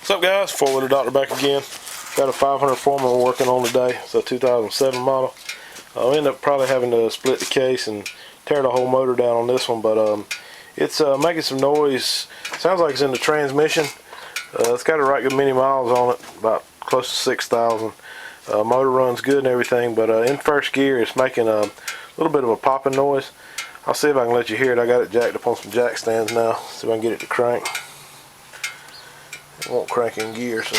What's up, guys? Four-wheeler doctor back again. Got a 500 Foreman we're working on today. It's a 2007 model. I'll end up probably having to split the case and tear the whole motor down on this one, but it's making some noise. Sounds like it's in the transmission. It's got a right good many miles on it, about close to 6,000. Motor runs good and everything, but in first gear it's making a little bit of a popping noise. I'll see if I can let you hear it. I got it jacked up on some jack stands now. See if I can get it to crank. It won't crank in gear, so.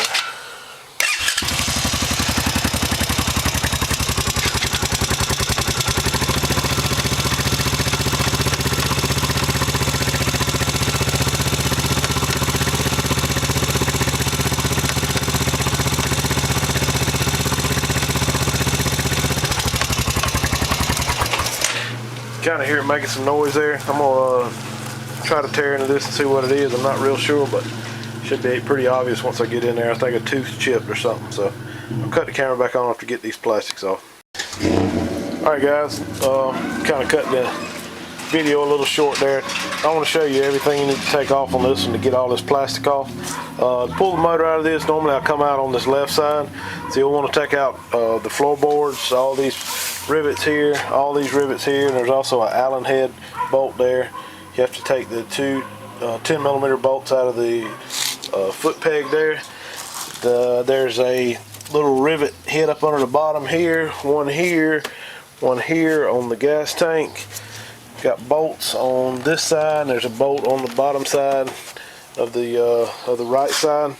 Kind of hear it making some noise there. I'm gonna try to tear into this and see what it is. I'm not real sure, but it should be pretty obvious once I get in there. I think a tooth chipped or something. So I'll cut the camera back on after get these plastics off. Alright guys, kind of cut the video a little short there. I want to show you everything you need to take off on this one to get all this plastic off. To pull the motor out of this, normally I come out on this left side. So you'll want to take out the floorboards, all these rivets here, all these rivets here, and there's also an Allen head bolt there. You have to take the two 10mm bolts out of the foot peg there. There's a little rivet head up under the bottom here, one here on the gas tank. Got bolts on this side, and there's a bolt on the bottom side of the right side.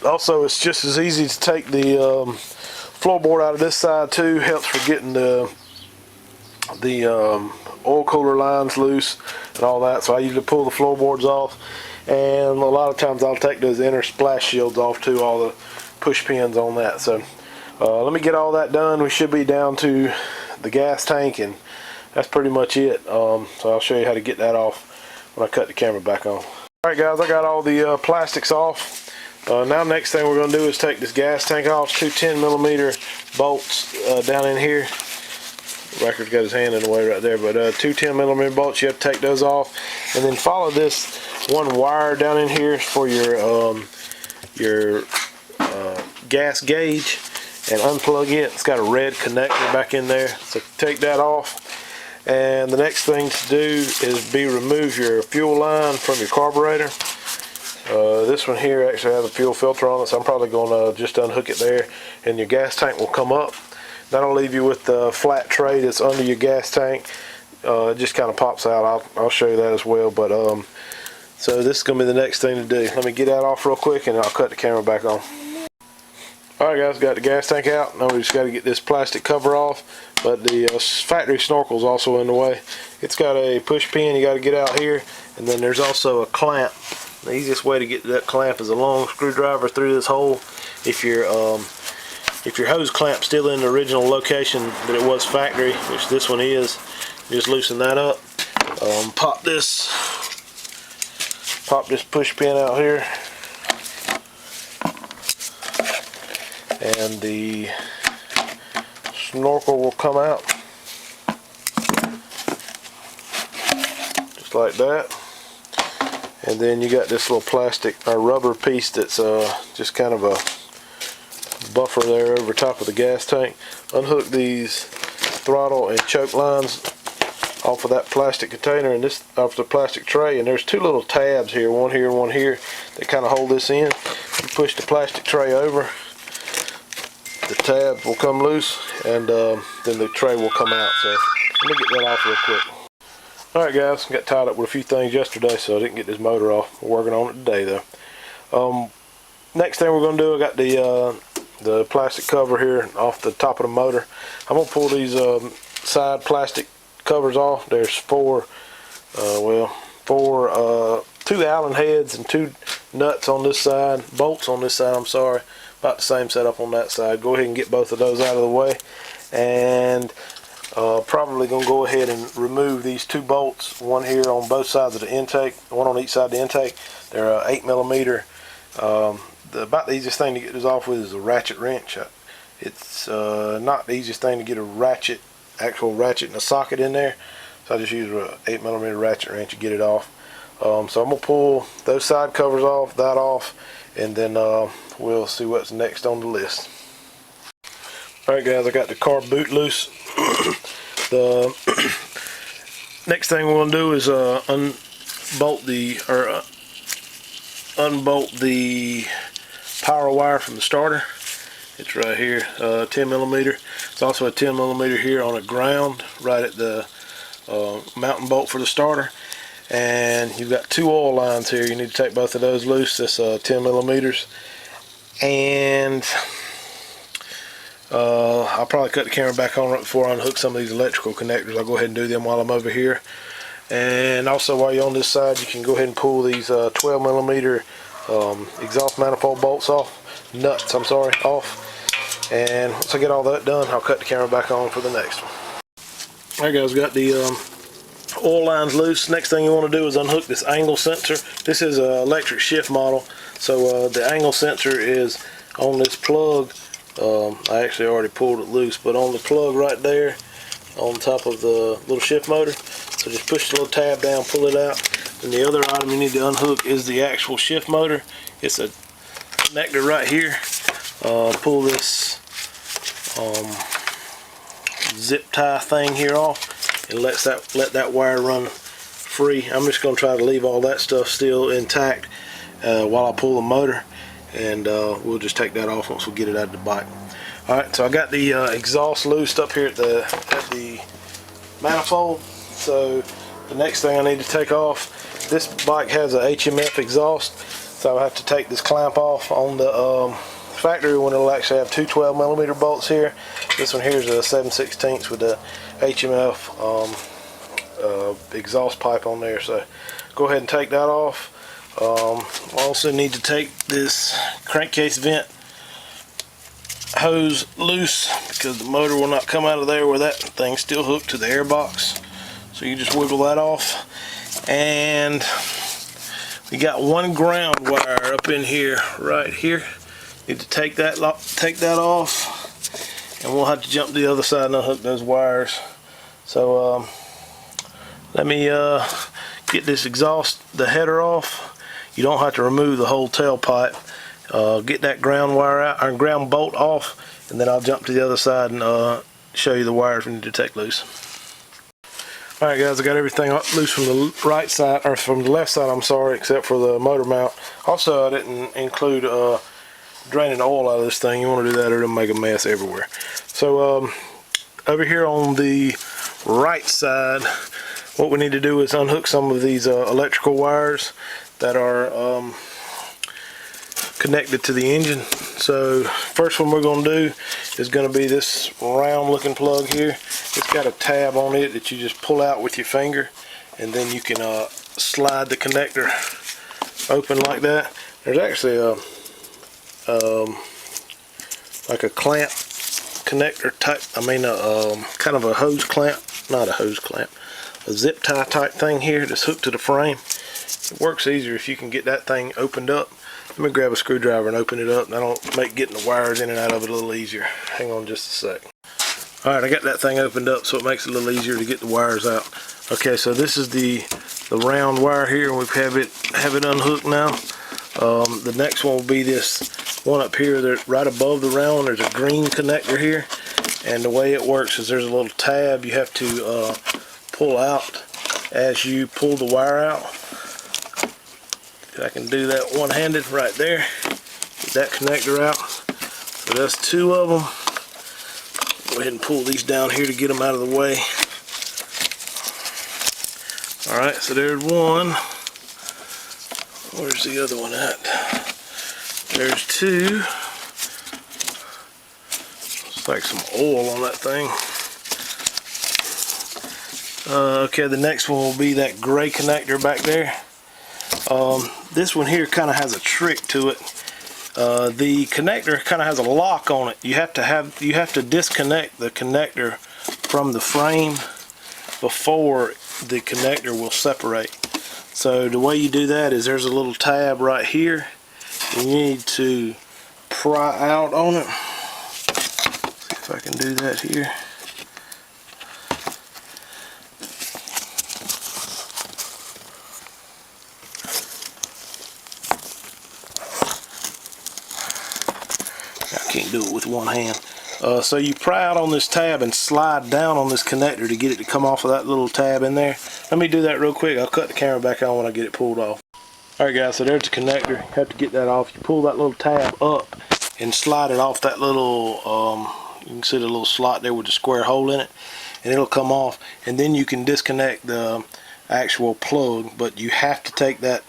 Also, it's just as easy to take the floorboard out of this side too. Helps for getting the oil cooler lines loose and all that. So I usually pull the floorboards off, and a lot of times I'll take those inner splash shields off too, all the push pins on that. So let me get all that done. We should be down to the gas tank, and that's pretty much it. So I'll show you how to get that off when I cut the camera back on. Alright guys, I got all the plastics off. Now next thing we're going to do is take this gas tank off. Two 10mm bolts down in here. Record's got his hand in the way right there, but two 10mm bolts, you have to take those off, and then follow this one wire down in here for your gas gauge, and unplug it. It's got a red connector back in there, so take that off. And the next thing to do is remove your fuel line from your carburetor. This one here actually has a fuel filter on it, so I'm probably going to just unhook it there, and your gas tank will come up. That'll leave you with the flat tray that's under your gas tank. It just kind of pops out. I'll show you that as well. But so this is going to be the next thing to do. Let me get that off real quick, and I'll cut the camera back on. Alright guys, got the gas tank out. Now we just got to get this plastic cover off, but the factory snorkel is also in the way. It's got a push pin you got to get out here, and then there's also a clamp. The easiest way to get to that clamp is a long screwdriver through this hole. If your hose clamp's still in the original location that it was factory, which this one is, just loosen that up. Pop this push pin out here, and the snorkel will come out just like that. And then you got this little plastic or rubber piece that's just kind of a buffer there over top of the gas tank. Unhook these throttle and choke lines off of that plastic container and this off the plastic tray, and there's two little tabs here, one here and one here, that kind of hold this in. You push the plastic tray over, the tabs will come loose, and then the tray will come out. So let me get that off real quick. Alright guys, got tied up with a few things yesterday, so I didn't get this motor off. We're working on it today though. Next thing we're going to do, I got the plastic cover here off the top of the motor. I'm going to pull these side plastic covers off. There's two Allen heads and two nuts on this side, bolts on this side, I'm sorry. About the same setup on that side. Go ahead and get both of those out of the way, and probably going to go ahead and remove these two bolts, one here on both sides of the intake, one on each side of the intake. They're 8mm. About the easiest thing to get this off with is a ratchet wrench. It's not the easiest thing to get a actual ratchet and a socket in there, so I just use an 8mm ratchet wrench to get it off. So I'm going to pull those side covers off, that off, and then we'll see what's next on the list. Alright guys, I got the carb boot loose. The next thing we're going to do is unbolt the power wire from the starter. It's right here, 10 millimeter. It's also a 10 millimeter here on a ground right at the mounting bolt for the starter. And you've got two oil lines here. You need to take both of those loose. That's 10 millimeters. And I'll probably cut the camera back on right before I unhook some of these electrical connectors. I'll go ahead and do them while I'm over here. And also while you're on this side, you can go ahead and pull these 12 millimeter exhaust manifold bolts off. Nuts, I'm sorry, off. And once I get all that done, I'll cut the camera back on for the next one. Alright guys, got the oil lines loose. Next thing you want to do is unhook this angle sensor. This is an electric shift model, so the angle sensor is on this plug. I actually already pulled it loose, but on the plug right there on top of the little shift motor. So just push the little tab down, pull it out. And the other item you need to unhook is the actual shift motor. It's a connector right here. Pull this zip tie thing here off and let that wire run free. I'm just going to try to leave all that stuff still intact while I pull the motor, and we'll just take that off once we get it out of the bike. Alright, so I got the exhaust loosed up here at the manifold. So the next thing I need to take off, this bike has a HMF exhaust, so I have to take this clamp off. On the factory one, it'll actually have two 12 millimeter bolts here. This one here is a 7/16 with the HMF exhaust pipe on there. So go ahead and take that off. I also need to take this crankcase vent hose loose because the motor will not come out of there where that thing's still hooked to the air box. So you just wiggle that off. And we got one ground wire up in here, right here. Need to take that off, and we'll have to jump to the other side and unhook those wires. So let me get this exhaust, the header off. You don't have to remove the whole tailpipe. Get that ground wire out, or ground bolt off, and then I'll jump to the other side and show you the wires we need to take loose. Alright guys, I got everything loose from the right side, or from the left side, I'm sorry, except for the motor mount. Also, I didn't include draining oil out of this thing. You want to do that or it'll make a mess everywhere. So over here on the right side, what we need to do is unhook some of these electrical wires that are connected to the engine. So first one we're going to do is going to be this round looking plug here. It's got a tab on it that you just pull out with your finger, and then you can slide the connector open like that. There's actually a like a clamp connector type, kind of a hose clamp, not a hose clamp, a zip tie type thing here that's hooked to the frame. It works easier if you can get that thing opened up. Let me grab a screwdriver and open it up. That'll make getting the wires in and out of it a little easier. Hang on just a sec. Alright, I got that thing opened up so it makes it a little easier to get the wires out. Okay, so this is the round wire here, and we have it unhooked now. The next one will be this one up here. There's right above the round one, there's a green connector here, and the way it works is there's a little tab you have to pull out as you pull the wire out. I can do that one-handed right there. Get that connector out. So that's two of them. Go ahead and pull these down here to get them out of the way. Alright, so there's one. Where's the other one at? There's two. Looks like some oil on that thing. Okay, the next one will be that gray connector back there. This one here kind of has a trick to it. The connector kind of has a lock on it. You have to disconnect the connector from the frame before the connector will separate. So the way you do that is there's a little tab right here, and you need to pry out on it. See if I can do that here. can't do it with one hand. So you pry out on this tab and slide down on this connector to get it to come off of that little tab in there. Let me do that real quick. I'll cut the camera back on when I get it pulled off. Alright guys, so there's the connector. You have to get that off. You pull that little tab up and slide it off that little, you can see the little slot there with the square hole in it, and it'll come off. And then you can disconnect the actual plug, but you have to take that,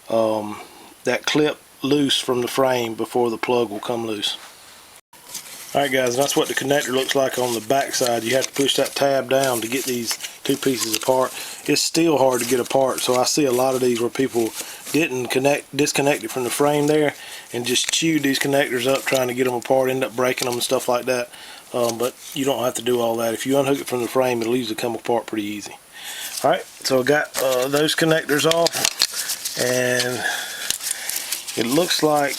that clip loose from the frame before the plug will come loose. Alright guys, that's what the connector looks like on the back side. You have to push that tab down to get these two pieces apart. It's still hard to get apart, so I see a lot of these where people didn't disconnect it from the frame there and just chewed these connectors up trying to get them apart, end up breaking them and stuff like that. But you don't have to do all that. If you unhook it from the frame, it'll usually come apart pretty easy. Alright, so I got those connectors off, and it looks like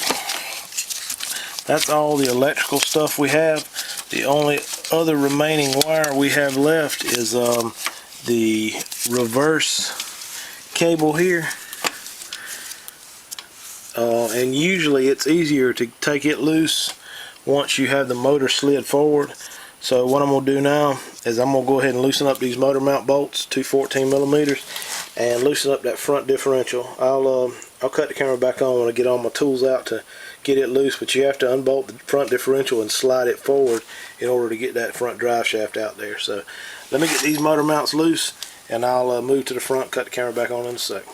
that's all the electrical stuff we have. The only other remaining wire we have left is the reverse cable here. And usually it's easier to take it loose once you have the motor slid forward. So what I'm going to do now is I'm going to go ahead and loosen up these motor mount bolts, 214mm, and loosen up that front differential. I'll cut the camera back on when I get all my tools out to get it loose, but you have to unbolt the front differential and slide it forward in order to get that front drive shaft out there. So let me get these motor mounts loose, and I'll move to the front, cut the camera back on in a sec.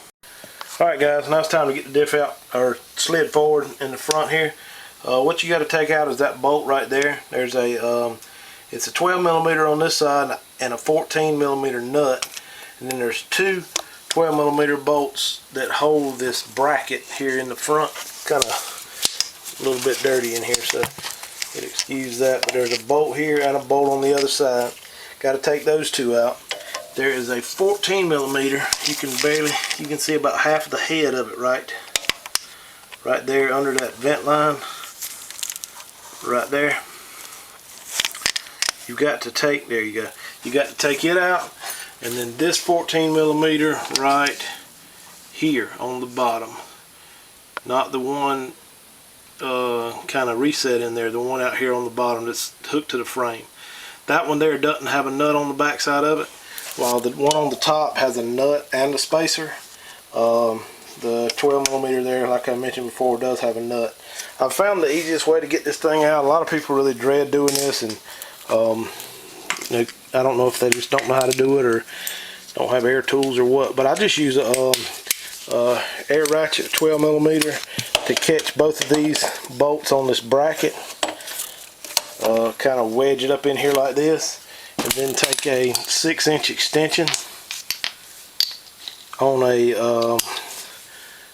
Alright guys, now it's time to get the diff out, or slid forward in the front here. What you got to take out is that bolt right there. There's a it's a 12mm on this side and a 14mm nut, and then there's two 12mm bolts that hold this bracket here in the front. Kind of a little bit dirty in here, so you'd excuse that, but there's a bolt here and a bolt on the other side. Got to take those two out. There is a 14mm. You can see about half of the head of it right there under that vent line right there. You've got to take, there you go, you got to take it out, and then this 14mm right here on the bottom, not the one kind of reset in there, the one out here on the bottom that's hooked to the frame. That one there doesn't have a nut on the back side of it, while the one on the top has a nut and a spacer. The 12mm there, like I mentioned before, does have a nut. I've found the easiest way to get this thing out. A lot of people really dread doing this, and I don't know if they just don't know how to do it or don't have air tools or what, but I just use a air ratchet 12mm to catch both of these bolts on this bracket. Kind of wedge it up in here like this, and then take a 6-inch extension on a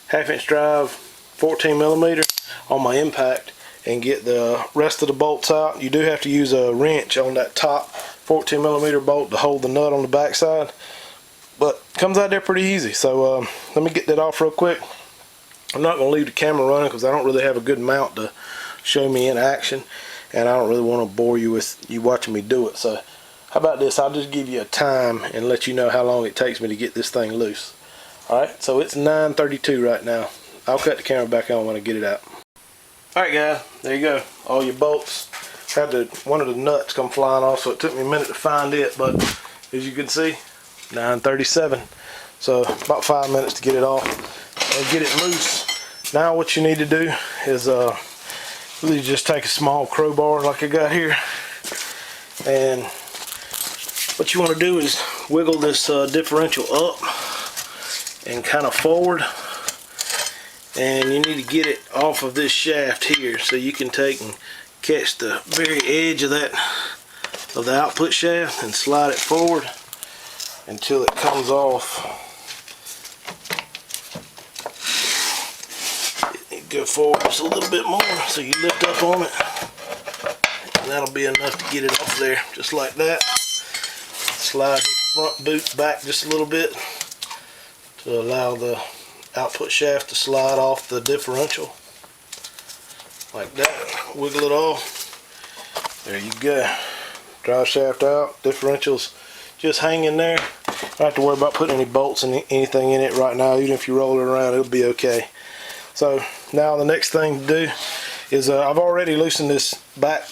1/2-inch drive 14mm on my impact and get the rest of the bolts out. You do have to use a wrench on that top 14mm bolt to hold the nut on the back side, but comes out there pretty easy. So let me get that off real quick. I'm not going to leave the camera running because I don't really have a good mount to show me in action, and I don't really want to bore you with you watching me do it. So how about this, I'll just give you a time and let you know how long it takes me to get this thing loose. Alright, so it's 9:32 right now. I'll cut the camera back on when I get it out. Alright guys, there you go. All your bolts. Had one of the nuts come flying off, so it took me a minute to find it, but as you can see, 9:37. So about 5 minutes to get it off and get it loose. Now what you need to do is really just take a small crowbar like I got here, and what you want to do is wiggle this differential up and kind of forward, and you need to get it off of this shaft here, so you can take and catch the very edge of the output shaft and slide it forward until it comes off. You go forward just a little bit more, so you lift up on it, and that'll be enough to get it off there, just like that. Slide the front boot back just a little bit to allow the output shaft to slide off the differential like that. Wiggle it off. There you go. Drive shaft out, differentials just hanging there. Don't have to worry about putting any bolts and anything in it right now. Even if you roll it around, it'll be okay. So now the next thing to do is I've already loosened this back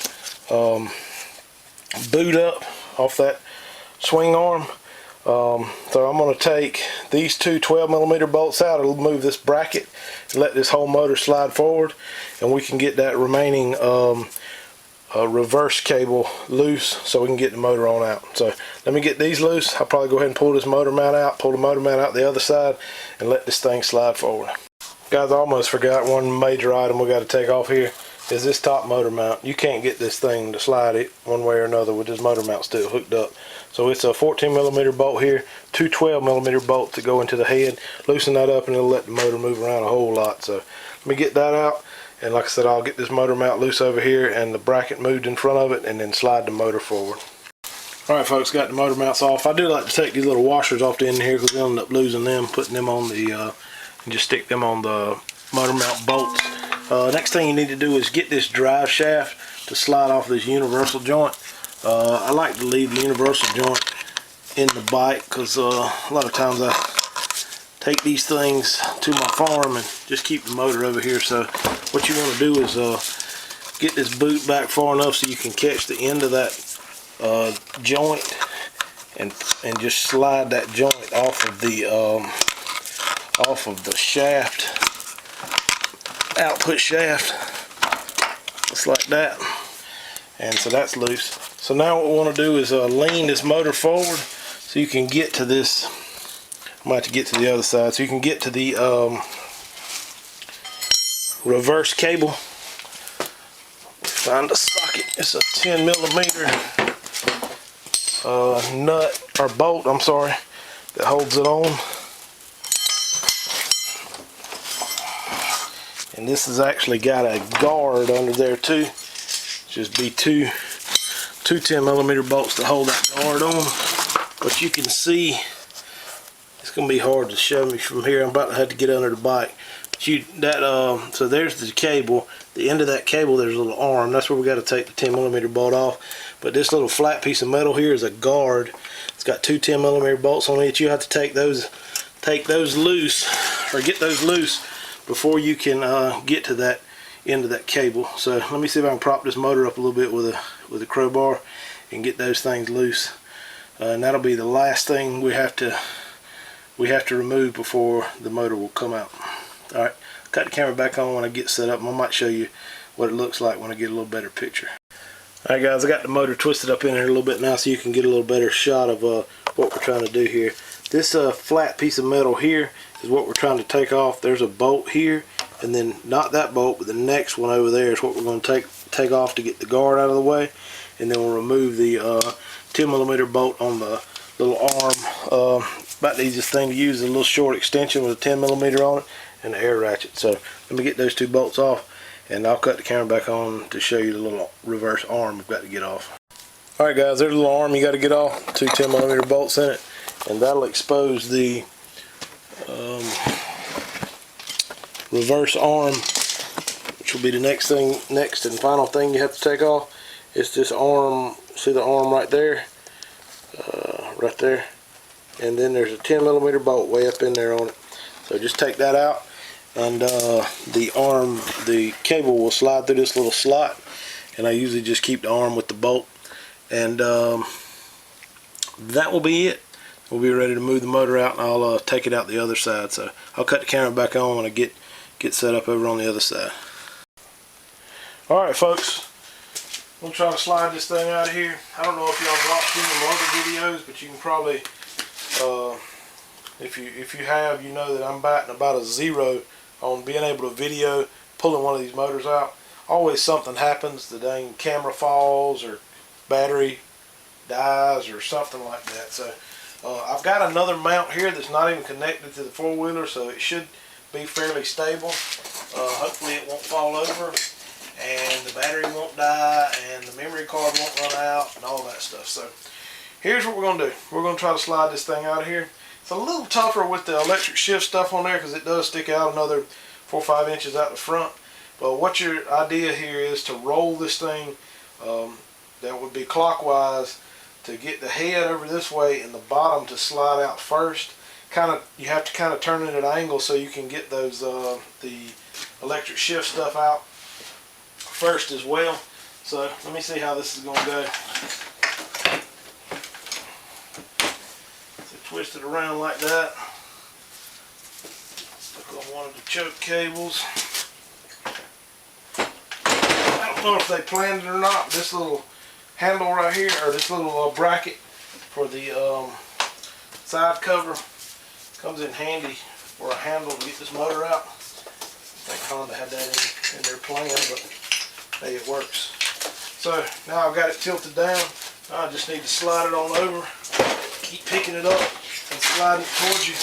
boot up off that swing arm. So I'm going to take these two 12mm bolts out. It'll move this bracket and let this whole motor slide forward, and we can get that remaining reverse cable loose so we can get the motor on out. So let me get these loose. I'll probably go ahead and pull this motor mount out, pull the motor mount out the other side, and let this thing slide forward. Guys, I almost forgot one major item we got to take off here is this top motor mount. You can't get this thing to slide it one way or another with this motor mount still hooked up. So it's a 14mm bolt here, two 12mm bolts to go into the head. Loosen that up and it'll let the motor move around a whole lot. So let me get that out, and like I said, I'll get this motor mount loose over here and the bracket moved in front of it, and then slide the motor forward. Alright folks, got the motor mounts off. I do like to take these little washers off the end here because we'll end up losing them, putting them on the and just stick them on the motor mount bolts. Next thing you need to do is get this drive shaft to slide off this universal joint. I like to leave the universal joint in the bike because a lot of times I take these things to my farm and just keep the motor over here. So what you want to do is get this boot back far enough so you can catch the end of that joint and just slide that joint off of the shaft, output shaft, just like that. And so that's loose. So now what we want to do is lean this motor forward so you can get to this. I might have to get to the other side so you can get to the reverse cable. Find a socket. It's a 10mm nut or bolt, I'm sorry, that holds it on. And this has actually got a guard under there too. Just be two 10mm bolts to hold that guard on. But you can see, it's gonna be hard to show me from here. I'm about to have to get under the bike. But so there's the cable. The end of that cable, there's a little arm. That's where we got to take the 10mm bolt off. But this little flat piece of metal here is a guard. It's got two 10mm bolts on it. You have to take those loose, or get those loose before you can get to that end of that cable. So let me see if I can prop this motor up a little bit with a crowbar and get those things loose. And that'll be the last thing we have to remove before the motor will come out. All right, cut the camera back on when I get set up, and I might show you what it looks like when I get a little better picture. All right guys, I got the motor twisted up in here a little bit now so you can get a little better shot of what we're trying to do here. This flat piece of metal here is what we're trying to take off. There's a bolt here, and then not that bolt, but the next one over there is what we're going to take off to get the guard out of the way, and then we'll remove the 10mm bolt on the little arm. About the easiest thing to use is a little short extension with a 10mm on it and the air ratchet. So let me get those two bolts off, and I'll cut the camera back on to show you the little reverse arm we've got to get off. Alright guys, there's a little arm you got to get off, two 10mm bolts in it, and that'll expose the reverse arm, which will be the next and final thing you have to take off. It's this arm. See the arm right there, right there, and then there's a 10mm bolt way up in there on it. So just take that out, and the cable will slide through this little slot, and I usually just keep the arm with the bolt, and that will be it. We'll be ready to move the motor out, and I'll take it out the other side. So I'll cut the camera back on when I get set up over on the other side. Alright folks, we'll try to slide this thing out of here. I don't know if y'all watched any of my other videos, but you can probably, if you have, you know that I'm batting about a 0 on being able to video pulling one of these motors out. Always something happens. The dang camera falls, or battery dies, or something like that. So I've got another mount here that's not even connected to the four-wheeler, so it should be fairly stable. Hopefully it won't fall over, and the battery won't die, and the memory card won't run out, and all that stuff. So here's what we're going to do. We're going to try to slide this thing out of here. It's a little tougher with the electric shift stuff on there because it does stick out another 4 or 5 inches out the front. But what your idea here is to roll this thing, that would be clockwise, to get the head over this way and the bottom to slide out first. You have to kind of turn it at an angle so you can get those the electric shift stuff out. first as well. So let me see how this is going to go. So twist it around like that. Stuck on one of the choke cables. I don't know if they planned it or not. This little handle right here, or this little bracket for the side cover, comes in handy for a handle to get this motor out. I think Honda had that in their plan, but hey, it works. So now I've got it tilted down. I just need to slide it on over. Keep picking it up and sliding it towards you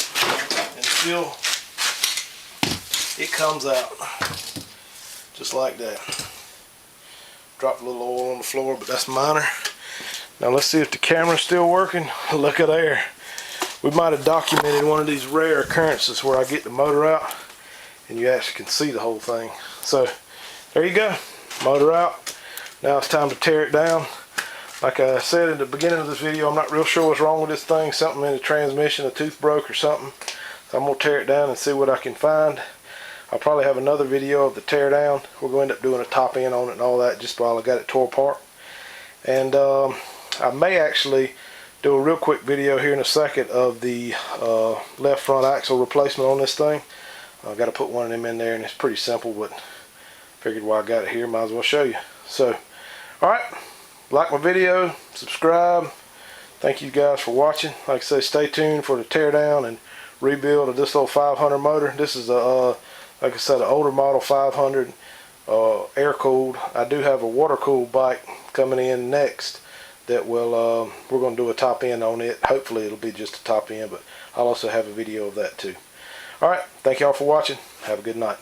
until it comes out. Just like that. Dropped a little oil on the floor, but that's minor. Now let's see if the camera's still working. Look at there. We might have documented one of these rare occurrences where I get the motor out and you actually can see the whole thing. So there you go. Motor out. Now it's time to tear it down. Like I said in the beginning of this video, I'm not real sure what's wrong with this thing. Something in the transmission, a tooth broke or something. So I'm going to tear it down and see what I can find. I'll probably have another video of the tear down. We're going to end up doing a top end on it and all that just while I got it tore apart. And I may actually do a real quick video here in a second of the left front axle replacement on this thing. I've got to put one of them in there, and it's pretty simple, but figured while I got it here, might as well show you. So, alright, like my video, subscribe. Thank you guys for watching. Like I say, stay tuned for the tear down and rebuild of this little 500 motor. This is a like I said, an older model 500 air-cooled. I do have a water-cooled bike coming in next that will, we're going to do a top end on it. Hopefully it'll be just a top end, but I'll also have a video of that too. Alright, thank y'all for watching. Have a good night.